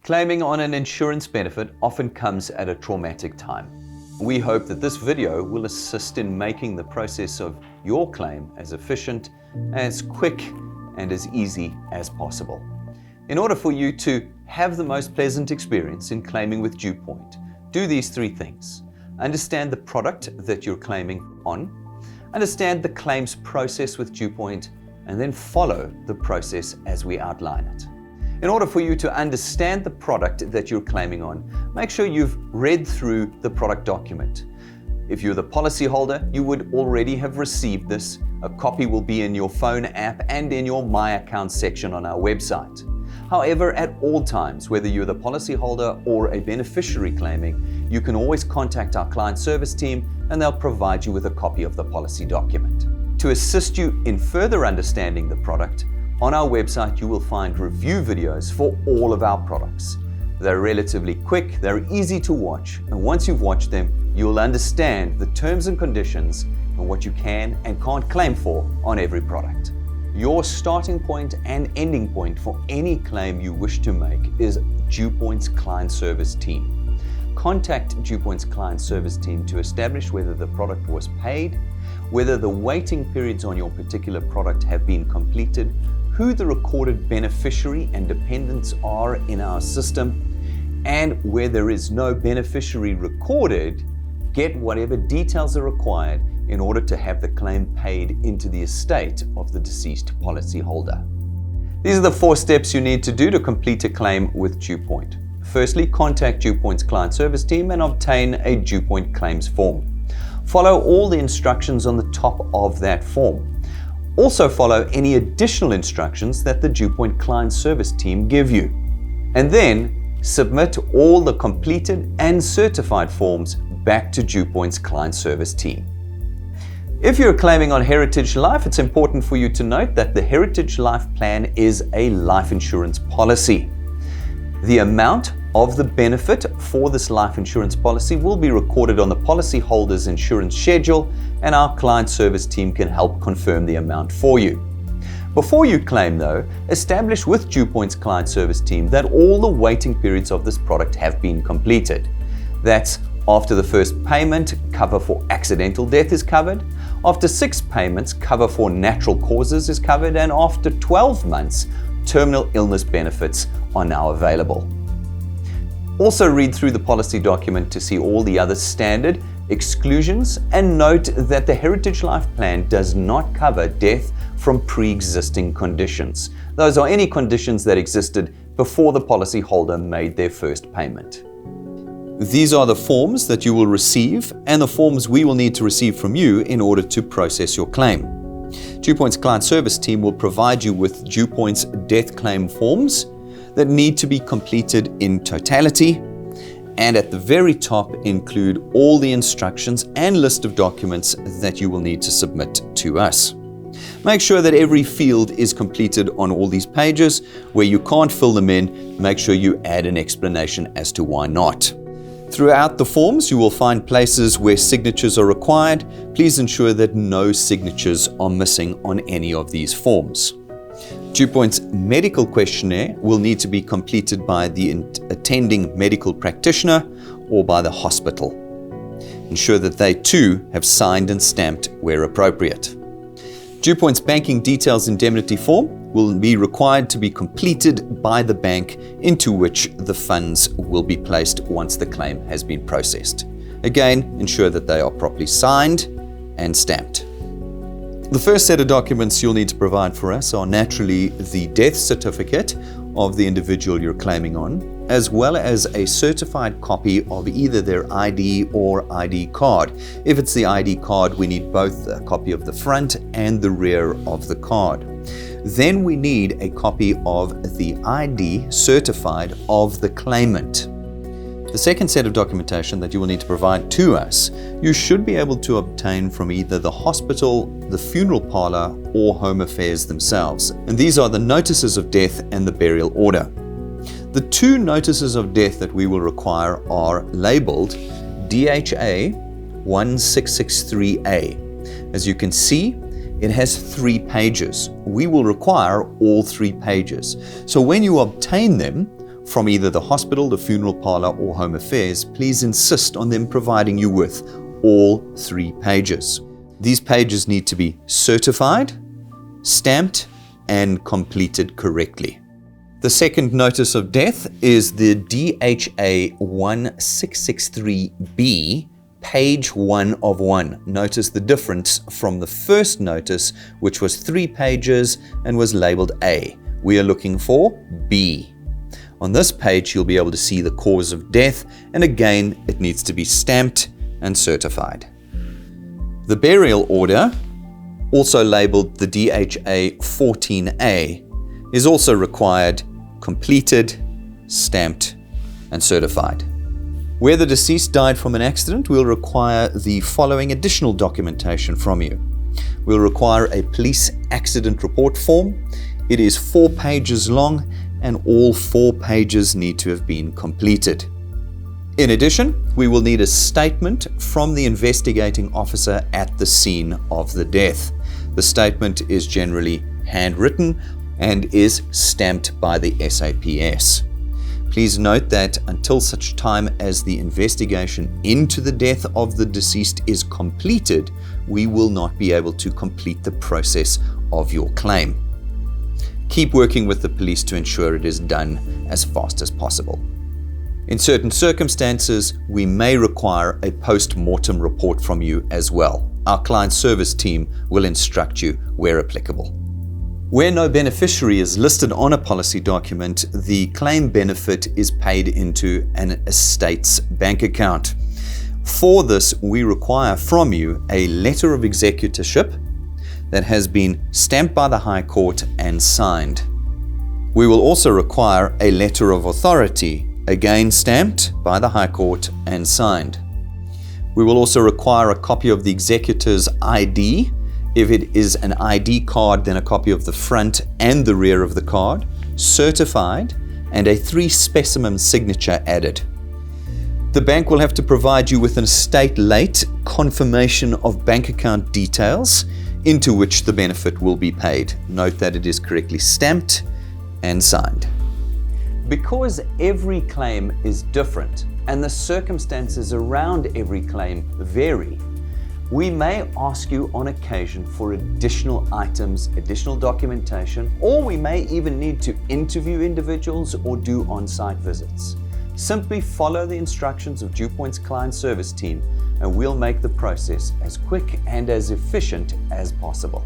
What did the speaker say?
Claiming on an insurance benefit often comes at a traumatic time. We hope that this video will assist in making the process of your claim as efficient, as quick, and as easy as possible. In order for you to have the most pleasant experience in claiming with DuPoint, do these three things. Understand the product that you're claiming on, understand the claims process with DuPoint, and then follow the process as we outline it. In order for you to understand the product that you're claiming on, make sure you've read through the product document. If you're the policyholder, you would already have received this. A copy will be in your phone app and in your My Account section on our website. However, at all times, whether you're the policyholder or a beneficiary claiming, you can always contact our client service team and they'll provide you with a copy of the policy document. To assist you in further understanding the product, on our website you will find review videos for all of our products. They're relatively quick, they're easy to watch, and once you've watched them, you'll understand the terms and conditions and what you can and can't claim for on every product. Your starting point and ending point for any claim you wish to make is DuPoint's client service team. Contact DuPoint's client service team to establish whether the product was paid, whether the waiting periods on your particular product have been completed, who the recorded beneficiary and dependents are in our system, and where there is no beneficiary recorded, get whatever details are required in order to have the claim paid into the estate of the deceased policyholder. These are the 4 steps you need to do to complete a claim with DuPoint. Firstly, contact DuPoint's client service team and obtain a DuPoint claims form. Follow all the instructions on the top of that form. Also follow any additional instructions that the DuPoint client service team give you. And then submit all the completed and certified forms back to DuPoint's client service team. If you're claiming on Heritage Life, it's important for you to note that the Heritage Life Plan is a life insurance policy. The amount of the benefit for this life insurance policy will be recorded on the policyholder's insurance schedule, and our client service team can help confirm the amount for you. Before you claim though, establish with DuPoint's client service team that all the waiting periods of this product have been completed. That's after the first payment, cover for accidental death is covered. After 6 payments, cover for natural causes is covered. And after 12 months, terminal illness benefits are now available. Also read through the policy document to see all the other standard exclusions and note that the Heritage Life Plan does not cover death from pre-existing conditions. Those are any conditions that existed before the policyholder made their first payment. These are the forms that you will receive and the forms we will need to receive from you in order to process your claim. DuPoint's client service team will provide you with DuPoint's death claim forms that need to be completed in totality, and at the very top include all the instructions and list of documents that you will need to submit to us. Make sure that every field is completed on all these pages. Where you can't fill them in, make sure you add an explanation as to why not. Throughout the forms, you will find places where signatures are required. Please ensure that no signatures are missing on any of these forms. DuPoint's medical questionnaire will need to be completed by the attending medical practitioner or by the hospital. Ensure that they too have signed and stamped where appropriate. DuPoint's banking details indemnity form will be required to be completed by the bank into which the funds will be placed once the claim has been processed. Again, ensure that they are properly signed and stamped. The first set of documents you'll need to provide for us are naturally the death certificate of the individual you're claiming on, as well as a certified copy of either their ID or ID card. If it's the ID card, we need both a copy of the front and the rear of the card. Then we need a copy of the ID certified of the claimant. The second set of documentation that you will need to provide to us, you should be able to obtain from either the hospital, the funeral parlor, or Home Affairs themselves. And these are the notices of death and the burial order. The 2 notices of death that we will require are labeled DHA 1663A. As you can see, it has 3 pages. We will require all 3 pages. So when you obtain them, from either the hospital, the funeral parlor, or home affairs, please insist on them providing you with all 3 pages. These pages need to be certified, stamped, and completed correctly. The second notice of death is the DHA 1663B, page 1 of 1. Notice the difference from the first notice, which was 3 pages and was labeled A. We are looking for B. On this page, you'll be able to see the cause of death, and again, it needs to be stamped and certified. The burial order, also labeled the DHA 14A, is also required, completed, stamped, and certified. Where the deceased died from an accident, we'll require the following additional documentation from you. We'll require a police accident report form. It is 4 pages long, and all 4 pages need to have been completed. In addition, we will need a statement from the investigating officer at the scene of the death. The statement is generally handwritten and is stamped by the SAPS. Please note that until such time as the investigation into the death of the deceased is completed, we will not be able to complete the process of your claim. Keep working with the police to ensure it is done as fast as possible. In certain circumstances, we may require a post-mortem report from you as well. Our client service team will instruct you where applicable. Where no beneficiary is listed on a policy document, the claim benefit is paid into an estate's bank account. For this, we require from you a letter of executorship that has been stamped by the High Court and signed. We will also require a letter of authority, again stamped by the High Court and signed. We will also require a copy of the executor's ID. If it is an ID card, then a copy of the front and the rear of the card, certified, and a 3-specimen signature added. The bank will have to provide you with an estate late confirmation of bank account details into which the benefit will be paid. Note that it is correctly stamped and signed. Because every claim is different and the circumstances around every claim vary, we may ask you on occasion for additional items, additional documentation, or we may even need to interview individuals or do on-site visits. Simply follow the instructions of DewPoint's client service team and we'll make the process as quick and as efficient as possible.